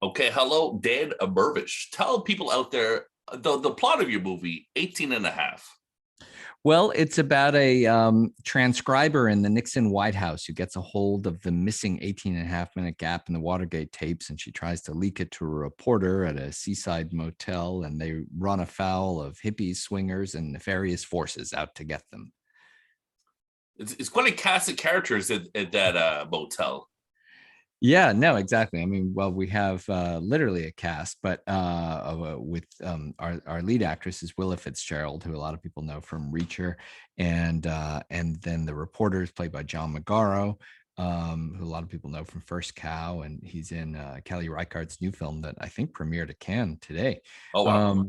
Okay, hello, Dan Mirvish. Tell people out there the plot of your movie, 18 and a half. Well, it's about a transcriber in the Nixon White House who gets a hold of the missing 18 and a half minute gap in the Watergate tapes, and she tries to leak it to a reporter at a seaside motel, and they run afoul of hippies, swingers, and nefarious forces out to get them. It's quite a cast of characters at that motel. Yeah, no, exactly. I mean, well, we have literally a cast, but with our lead actress is Willa Fitzgerald, who a lot of people know from Reacher, and then the reporter is played by John Magaro, who a lot of people know from First Cow, and he's in Kelly Reichardt's new film that I think premiered at Cannes today. Oh wow.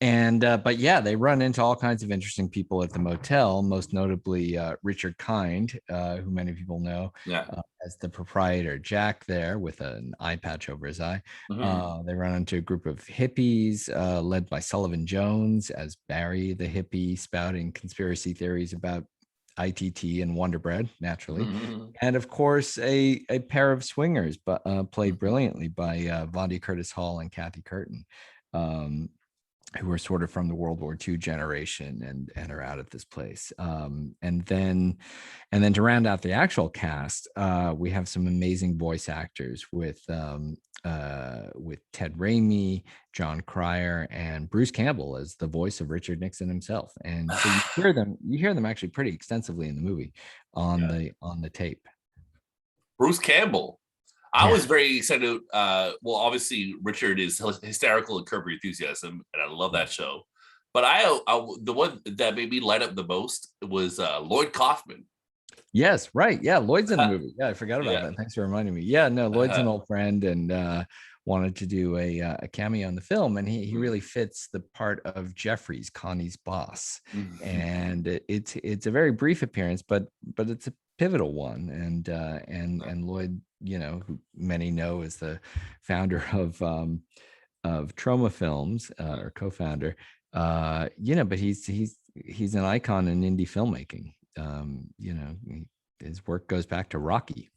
And but yeah, they run into all kinds of interesting people at the motel, most notably Richard Kind, who many people know Yeah. as the proprietor Jack there with an eye patch over his eye. Mm-hmm. They run into a group of hippies led by Sullivan Jones as Barry the hippie, spouting conspiracy theories about ITT and Wonder Bread, naturally. Mm-hmm. And of course, a pair of swingers, but played brilliantly by Vonda Curtis Hall and Kathy Curtin. Who are sort of from the World War II generation and are out at this place. And then to round out the actual cast, we have some amazing voice actors with Ted Raimi, John Cryer, and Bruce Campbell as the voice of Richard Nixon himself. And so you hear them actually pretty extensively in the movie on Yeah. the tape. Bruce Campbell. I Yeah. was very excited. Well, obviously, Richard is hysterical in Curb Your Enthusiasm, and I love that show. But the one that made me light up the most was Lloyd Kaufman. Yes, right. Yeah, Lloyd's in the movie. Yeah, I forgot about Yeah. that. Thanks for reminding me. Yeah, no, Lloyd's an old friend and wanted to do a cameo in the film, and he really fits the part of Jeffries, Connie's boss. And it's a very brief appearance, but it's a pivotal one. And Lloyd, who many know is the founder of Troma Films or co-founder. But he's an icon in indie filmmaking. His work goes back to Rocky,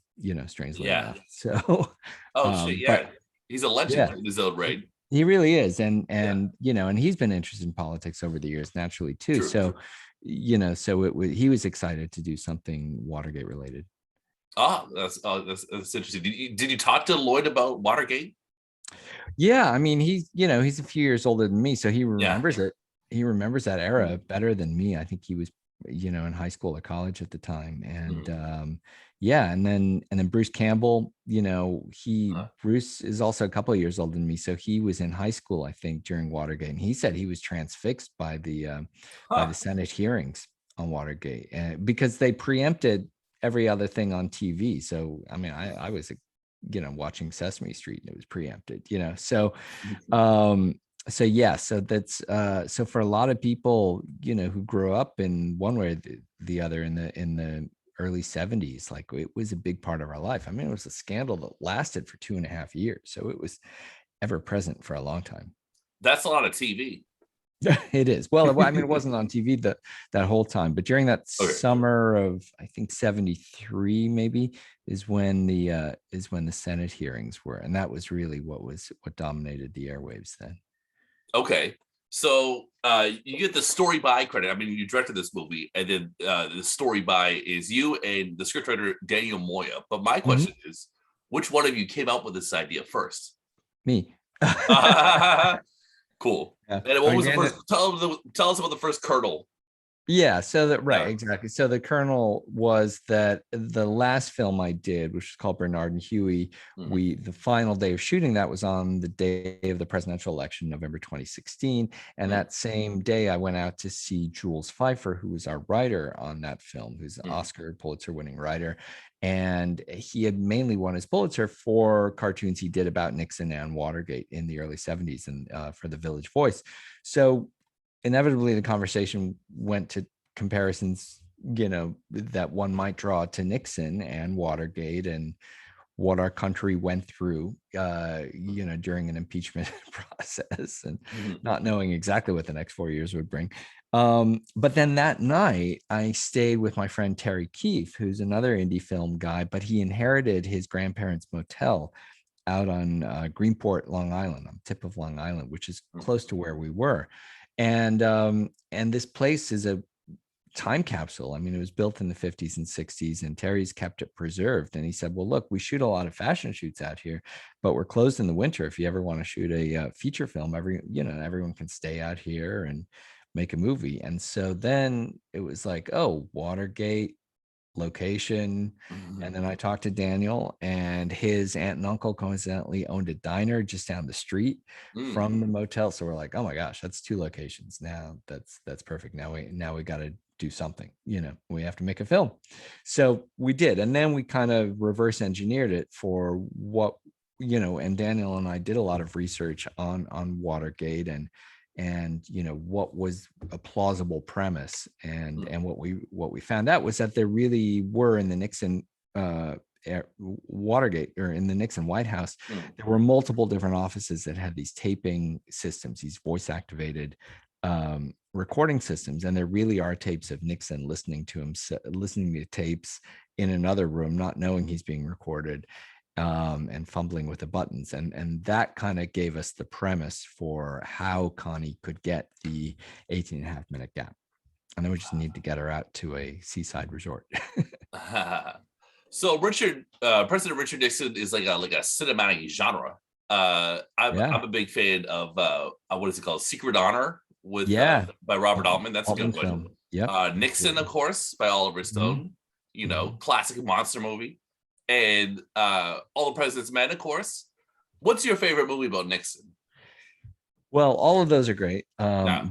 strangely Yeah. enough. So, Oh shit, yeah. but He's a legend yeah, in his own right. he really is. And, Yeah. and he's been interested in politics over the years, naturally too. True. So, he was excited to do something Watergate related. That's interesting. Did you talk to Lloyd about Watergate? Yeah. I mean, he's a few years older than me, so he Yeah. remembers it. He remembers that era better than me. I think he was in high school or college at the time. And yeah, and then Bruce Campbell, Bruce is also a couple of years older than me, so he was in high school, I think, during Watergate, and he said he was transfixed by the Senate hearings on Watergate, and because they preempted every other thing on TV. So I mean, I was watching Sesame Street, and it was preempted, so yeah, so that's so for a lot of people, who grew up in one way or the other in the early 70s, like, it was a big part of our life. I mean, it was a scandal that lasted for 2.5 years, so it was ever present for a long time. That's a lot of TV. It is. Well, I mean, it wasn't on TV that whole time, but during that summer of, I think, 73 maybe is when the Senate hearings were, and that was really what dominated the airwaves then. Okay, so you get the story by credit. I mean, you directed this movie, and then the story by is you and the scriptwriter Daniel Moya. But my question is, which one of you came up with this idea first? Me. Cool. Yeah. And what was the first? Tell us about the first kernel. Yeah, so exactly. So the kernel was that the last film I did, which is called Bernard and Huey, the final day of shooting that was on the day of the presidential election, November 2016. And that same day, I went out to see Jules Feiffer, who was our writer on that film, who's an Oscar Pulitzer-winning writer. And he had mainly won his Pulitzer for cartoons he did about Nixon and Watergate in the early 70s and for The Village Voice. So inevitably the conversation went to comparisons, that one might draw to Nixon and Watergate and what our country went through, during an impeachment process, and not knowing exactly what the next 4 years would bring. But then that night, I stayed with my friend Terry Keefe, who's another indie film guy, but he inherited his grandparents' motel out on Greenport, Long Island, on the tip of Long Island, which is close to where we were. And this place is a time capsule. I mean, it was built in the 50s and 60s, and Terry's kept it preserved. And he said, well, look, we shoot a lot of fashion shoots out here, but we're closed in the winter. If you ever want to shoot a feature film, everyone can stay out here and make a movie. And so then it was like, oh, Watergate, location. And then I talked to Daniel, and his aunt and uncle coincidentally owned a diner just down the street from the motel. So we're like, oh my gosh, that's 2 locations. Now that's perfect. Now we got to do something, we have to make a film. So we did. And then we kind of reverse engineered it for what, and Daniel and I did a lot of research on Watergate and what was a plausible premise. And what we found out was that there really were in the Nixon Watergate, or in the Nixon White House, there were multiple different offices that had these taping systems, these voice activated recording systems. And there really are tapes of Nixon listening to tapes in another room, not knowing he's being recorded, and fumbling with the buttons. And that kind of gave us the premise for how Connie could get the 18.5-minute gap. And then we just need to get her out to a seaside resort. So President Richard Nixon is like a cinematic genre. I'm a big fan of what is it called, Secret Honor by Robert Altman. That's a good one. Yeah. Nixon, of course, by Oliver Stone. Classic monster movie. And All the President's Men, of course. What's your favorite movie about Nixon? Well, all of those are great.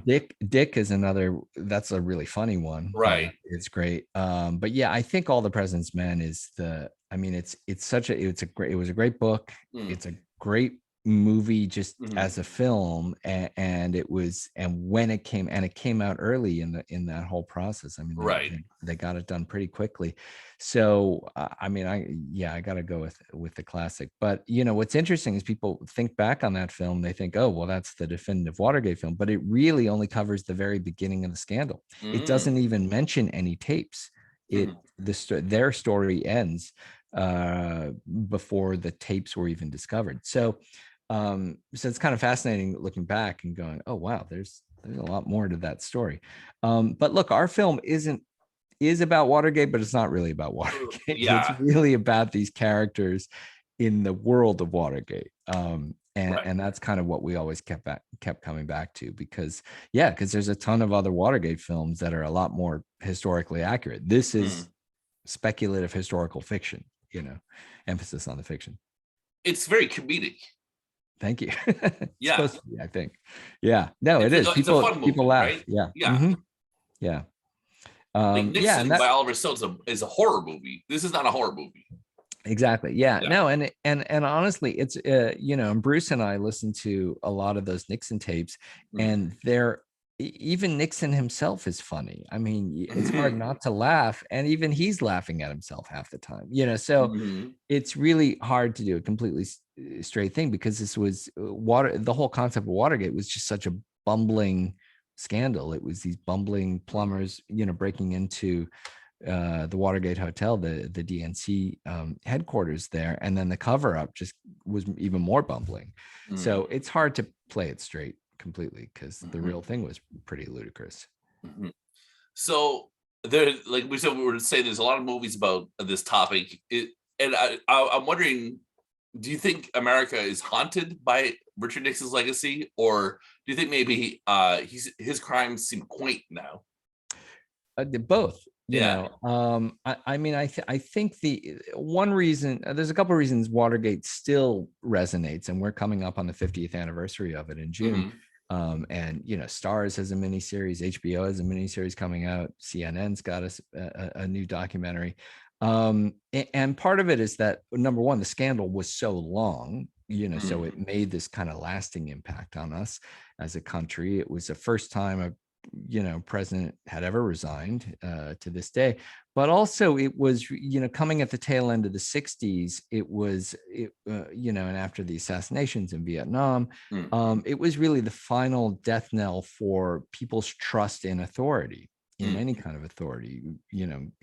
Dick is another. That's a really funny one. Right. It's great. But yeah, I think All the President's Men is it was a great book. It's a great movie just as a film, and when it came out early in that whole process. I mean, they got it done pretty quickly. So I gotta go with the classic. But what's interesting is people think back on that film, they think, oh well, that's the definitive Watergate film, but it really only covers the very beginning of the scandal. It doesn't even mention any tapes. Their story ends before the tapes were even discovered. So it's kind of fascinating looking back and going, oh wow, there's a lot more to that story. But look, our film is about Watergate, but it's not really about Watergate. It's really about these characters in the world of Watergate. And that's kind of what we always kept coming back to, because there's a ton of other Watergate films that are a lot more historically accurate. This is speculative historical fiction, emphasis on the fiction. It's very comedic. Thank you. Yeah. Supposed to be, I think. Yeah. No, it is. People laugh. Right? Yeah. Yeah. Mm-hmm. Yeah. Nixon by Oliver Stone is a horror movie. This is not a horror movie. Exactly. Yeah. No, and honestly, it's and Bruce and I listened to a lot of those Nixon tapes, and even Nixon himself is funny. I mean, it's hard not to laugh, and even he's laughing at himself half the time. So it's really hard to do a completely straight thing, because this was the whole concept of Watergate was just such a bumbling scandal. It was these bumbling plumbers, breaking into the Watergate Hotel, the DNC headquarters there, and then the cover up just was even more bumbling. So it's hard to play it straight completely, because the real thing was pretty ludicrous. So there, like we said, we were saying there's a lot of movies about this topic, and I'm wondering, do you think America is haunted by Richard Nixon's legacy, or do you think maybe his crimes seem quaint now? Both. I think the one reason, there's a couple of reasons Watergate still resonates, and we're coming up on the 50th anniversary of it in June. And Starz has a miniseries, HBO has a miniseries coming out, CNN's got a new documentary. And part of it is that, number one, the scandal was so long, so it made this kind of lasting impact on us as a country. It was the first time a president had ever resigned to this day. But also it was, coming at the tail end of the 60s, and after the assassinations in Vietnam, it was really the final death knell for people's trust in authority, in any kind of authority,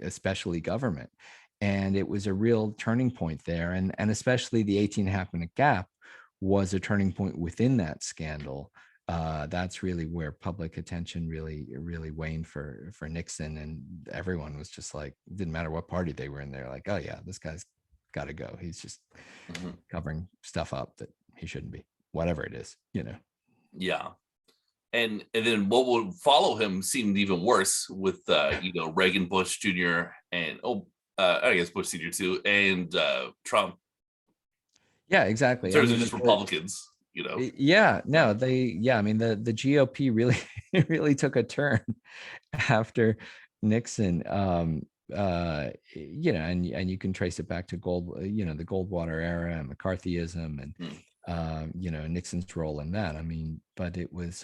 especially government. And it was a real turning point there. And especially the 18.5-minute gap was a turning point within that scandal. That's really where public attention really waned for Nixon, and everyone was just like, didn't matter what party they were in, they're like, oh yeah, this guy's got to go. He's just covering stuff up that he shouldn't be, whatever it is, Yeah. And then what would follow him seemed even worse with Reagan, Bush Jr. and I guess Bush Sr. too, and Trump. Yeah, exactly. In terms of just Republicans, Yeah, no, I mean, the GOP really really took a turn after Nixon. And you can trace it back to the Goldwater era and McCarthyism and Nixon's role in that. I mean, but it was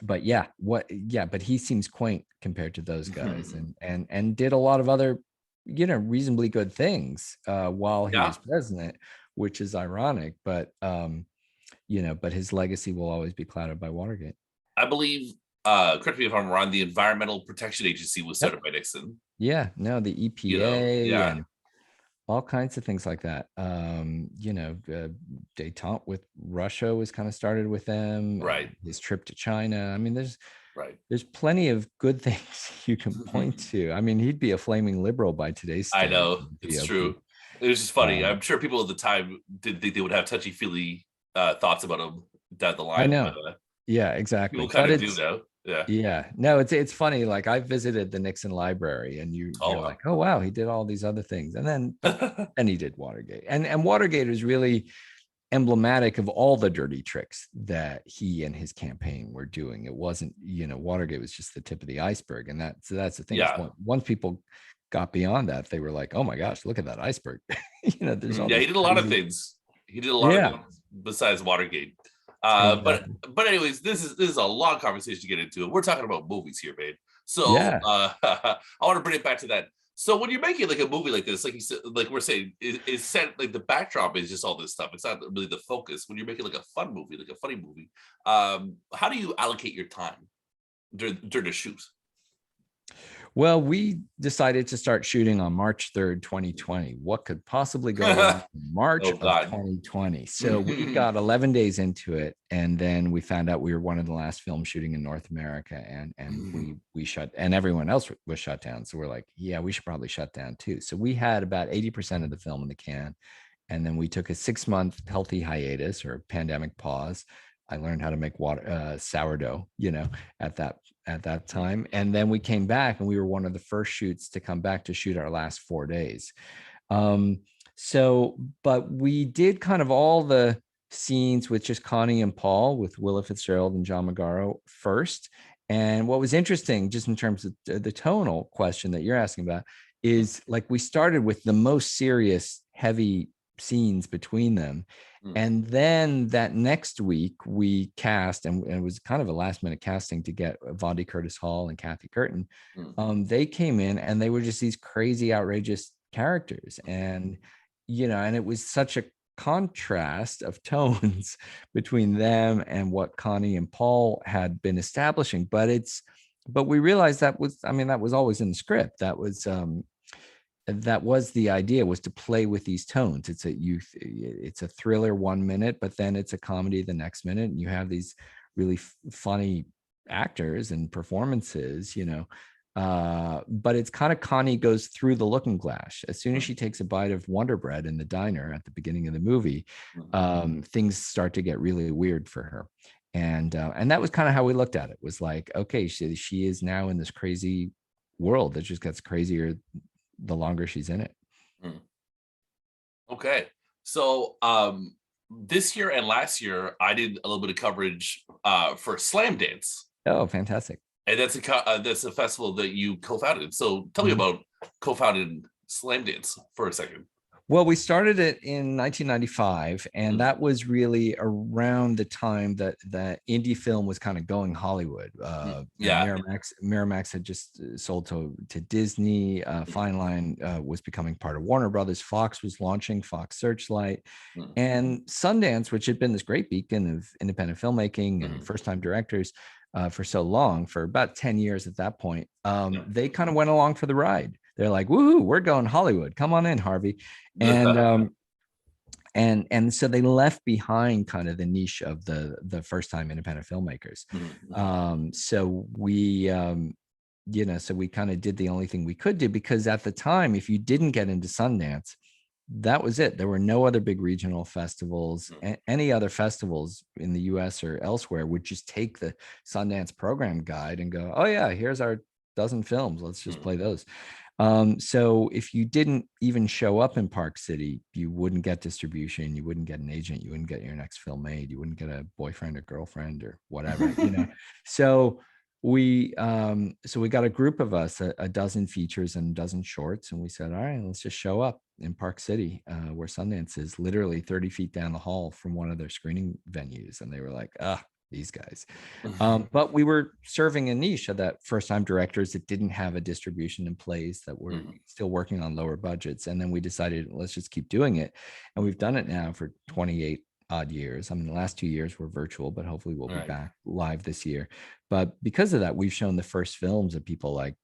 but he seems quaint compared to those guys, and did a lot of other reasonably good things while he was president, which is ironic, but but his legacy will always be clouded by Watergate. I believe, correct me if I'm wrong, the Environmental Protection Agency was started by Nixon. Yeah, no, the EPA and all kinds of things like that. Détente with Russia was kind of started with them. Right. His trip to China. I mean, there's plenty of good things you can point to. I mean, he'd be a flaming liberal by today's standards. I know, it's true. It was just funny. I'm sure people at the time didn't think they would have touchy-feely thoughts about him down the line. I know. Yeah, exactly. People kind of do now. Yeah. No, it's funny. Like, I visited the Nixon library, and you're like, oh wow, he did all these other things, and then and he did Watergate, and Watergate is really emblematic of all the dirty tricks that he and his campaign were doing. It wasn't, Watergate was just the tip of the iceberg, and that's the thing. Yeah. Once people got beyond that, they were like, oh my gosh, look at that iceberg. There's all he did a lot of things. He did a lot of things besides Watergate. But anyways, this is a long conversation to get into. We're talking about movies here, babe. So I want to bring it back to that. So when you're making like a movie like this, like you said, like we're saying, is set, like the backdrop is just all this stuff. It's not really the focus. When you're making like a fun movie, like a funny movie, how do you allocate your time during the shoot? Well, we decided to start shooting on March 3rd, 2020. What could possibly go wrong in March of 2020? So we got 11 days into it, and then we found out we were one of the last films shooting in North America, and we shut, and everyone else was shut down. So we're like, yeah, we should probably shut down too. So we had about 80% of the film in the can, and then we took a 6-month healthy hiatus or pandemic pause. I learned how to make sourdough, at that time. And then we came back, and we were one of the first shoots to come back to shoot our last 4 days. But we did kind of all the scenes with just Connie and Paul, with Willa Fitzgerald and John Magaro first. And what was interesting, just in terms of the tonal question that you're asking about, is like we started with the most serious, heavy scenes between them. And then that next week we cast, and it was kind of a last minute casting to get Vondie Curtis Hall and Kathy Curtin. They came in, and they were just these crazy, outrageous characters. And, and it was such a contrast of tones between them and what Connie and Paul had been establishing. But we realized that was always in the script. That was the idea, was to play with these tones. It's a thriller 1 minute, but then it's a comedy the next minute, and you have these really funny actors and performances, but it's kind of Connie goes through the looking glass. As soon as she takes a bite of Wonder Bread in the diner at the beginning of the movie, things start to get really weird for her. And that was kind of how we looked at it, was like, okay, she is now in this crazy world that just gets crazier the longer she's in it. Okay. So this year and last year, I did a little bit of coverage for Slam Dance. Oh, fantastic. And that's a festival that you co-founded. So tell me about co-founding Slam Dance for a second. Well, we started it in 1995, and that was really around the time that indie film was kind of going Hollywood. Miramax had just sold to Disney. Fine Line was becoming part of Warner Brothers. Fox was launching Fox Searchlight, and Sundance, which had been this great beacon of independent filmmaking and first-time directors for so long, for about 10 years at that point, they kind of went along for the ride. they're like, woohoo, we're going Hollywood, come on in, Harvey. And so they left behind kind of the niche of the first time independent filmmakers. So we so we kind of did the only thing we could do, because at the time, if you didn't get into Sundance, that was it. There were no other big regional festivals. Any other festivals in the US or elsewhere would just take the Sundance program guide and go, oh yeah, here's our dozen films, let's just play those. So if you didn't even show up in Park City, you wouldn't get distribution, you wouldn't get an agent, you wouldn't get your next film made, you wouldn't get a boyfriend or girlfriend or whatever, So we got a group of us, a dozen features and a dozen shorts, and we said, all right, let's just show up in Park City, where Sundance is, literally 30 feet down the hall from one of their screening venues. And they were like, these guys. But we were serving a niche of that first time directors that didn't have a distribution in place, that were still working on lower budgets. And then we decided, let's just keep doing it. And we've done it now for 28 odd years. I mean, the last 2 years were virtual, but hopefully we'll be back live this year. But because of that, we've shown the first films of people like,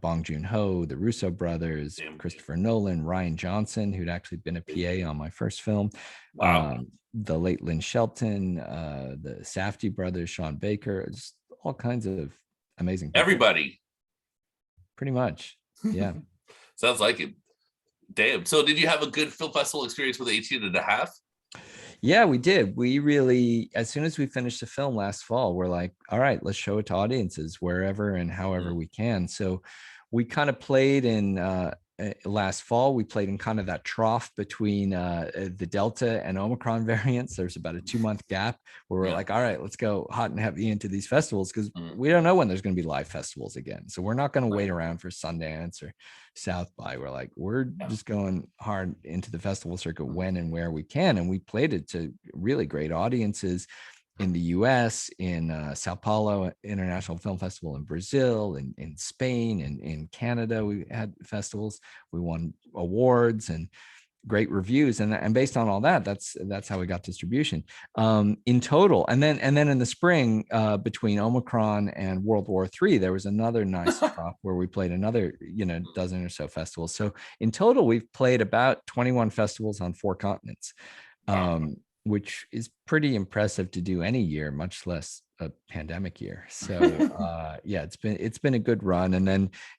Bong Joon-ho, the Russo brothers, Christopher Nolan, Rian Johnson, who'd actually been a PA on my first film. Wow. The late Lynn Shelton, the Safdie brothers, Sean Baker, just all kinds of amazing people. Everybody. Pretty much. Yeah. Sounds like it. Damn. So did you have a good film festival experience with 18 and a half? Yeah, we did. We really, as soon as we finished the film last fall, we're like, all right, let's show it to audiences wherever and however we can. So we kind of played in last fall. We played in kind of that trough between the Delta and Omicron variants. There's about a 2-month gap where we're like, all right, let's go hot and heavy into these festivals, because we don't know when there's going to be live festivals again. So we're not going to wait around for Sundance or South by. We're like, we're just going hard into the festival circuit when and where we can. And we played it to really great audiences in the US, in Sao Paulo International Film Festival in Brazil, in Spain, and in Canada. We had festivals. We won awards and great reviews, and based on all that, that's how we got distribution in total. And then in the spring, between Omicron and World War III, there was another nice drop where we played another dozen or so festivals. So in total, we've played about 21 festivals on 4 continents. Which is pretty impressive to do any year, much less a pandemic year. So yeah, it's been a good run. And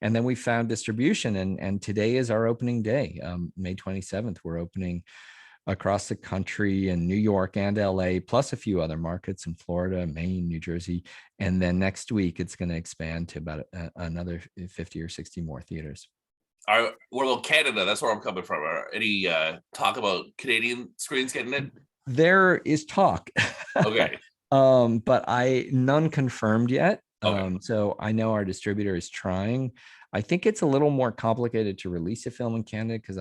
then we found distribution, and today is our opening day. May 27th, we're opening across the country in New York and LA, plus a few other markets in Florida, Maine, New Jersey. And then next week, it's going to expand to about another 50 or 60 more theaters. Well, Canada, that's where I'm coming from. Any talk about Canadian screens getting it? There is talk. Okay. But none confirmed yet. Okay. So I know our distributor is trying. I think it's a little more complicated to release a film in Canada, because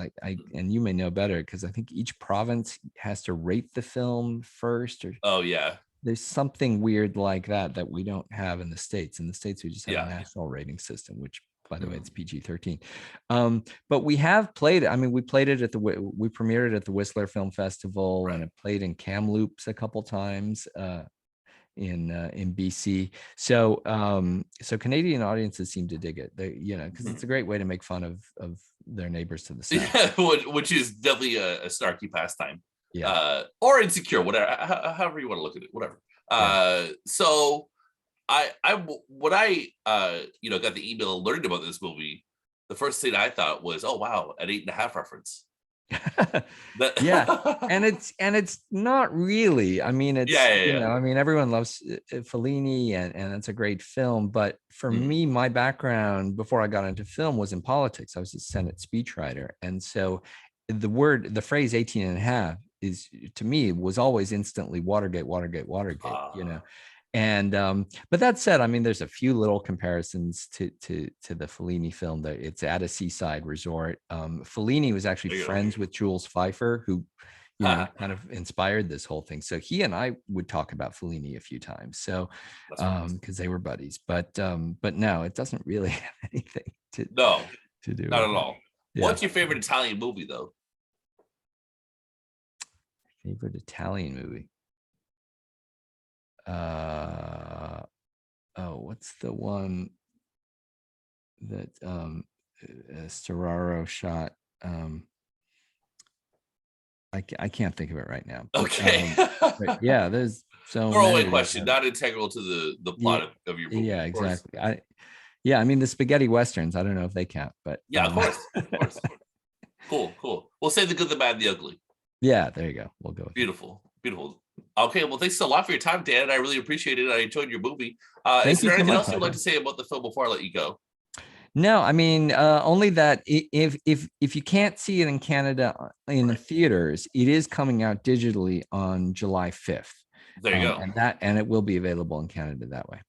and you may know better, because I think each province has to rate the film first, or there's something weird like that we don't have in the States. In the States, we just have a national rating system, which, by the way, it's PG-13. But we have played it. I mean, we premiered it at the Whistler Film Festival, and it played in Kamloops a couple times in BC. So Canadian audiences seem to dig it. Because it's a great way to make fun of their neighbors to the south. Yeah, which is definitely a snarky pastime. Yeah. Or insecure, whatever, however you want to look at it, whatever. So when I got the email learning about this movie, the first thing I thought was, oh wow, an 8.5 reference. Yeah, and it's not really. I mean, it's I mean, everyone loves Fellini, and it's a great film. But for me, my background before I got into film was in politics. I was a Senate speechwriter, and so the phrase 18 and a half is, to me, was always instantly Watergate. And but that said, I mean, there's a few little comparisons to the Fellini film. That it's at a seaside resort. Fellini was actually friends with Jules Pfeiffer, who kind of inspired this whole thing. So he and I would talk about Fellini a few times. So because they were buddies. But no, it doesn't really have anything to do. Not at all. Yeah. What's your favorite Italian movie, though? Favorite Italian movie? What's the one that Storaro shot. I can't think of it right now. But, Okay. but yeah, there's so Throwaway many. question, not integral to the plot of your movie. Yeah, of course. exactly. I mean the spaghetti westerns. I don't know if they count, but yeah, of course. Cool. We'll say the good, the bad, and the ugly. Yeah, there you go. We'll go with Beautiful. Okay, well, thanks a lot for your time, Dan. I really appreciate it. I enjoyed your movie. Is there anything else you'd like to say about the film before I let you go? No, I mean only that if you can't see it in Canada in the theaters, it is coming out digitally on July 5th. There you go. And it will be available in Canada that way.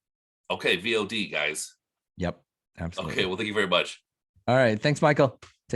Okay, VOD, guys. Yep, absolutely. Okay, well, thank you very much. All right, thanks, Michael.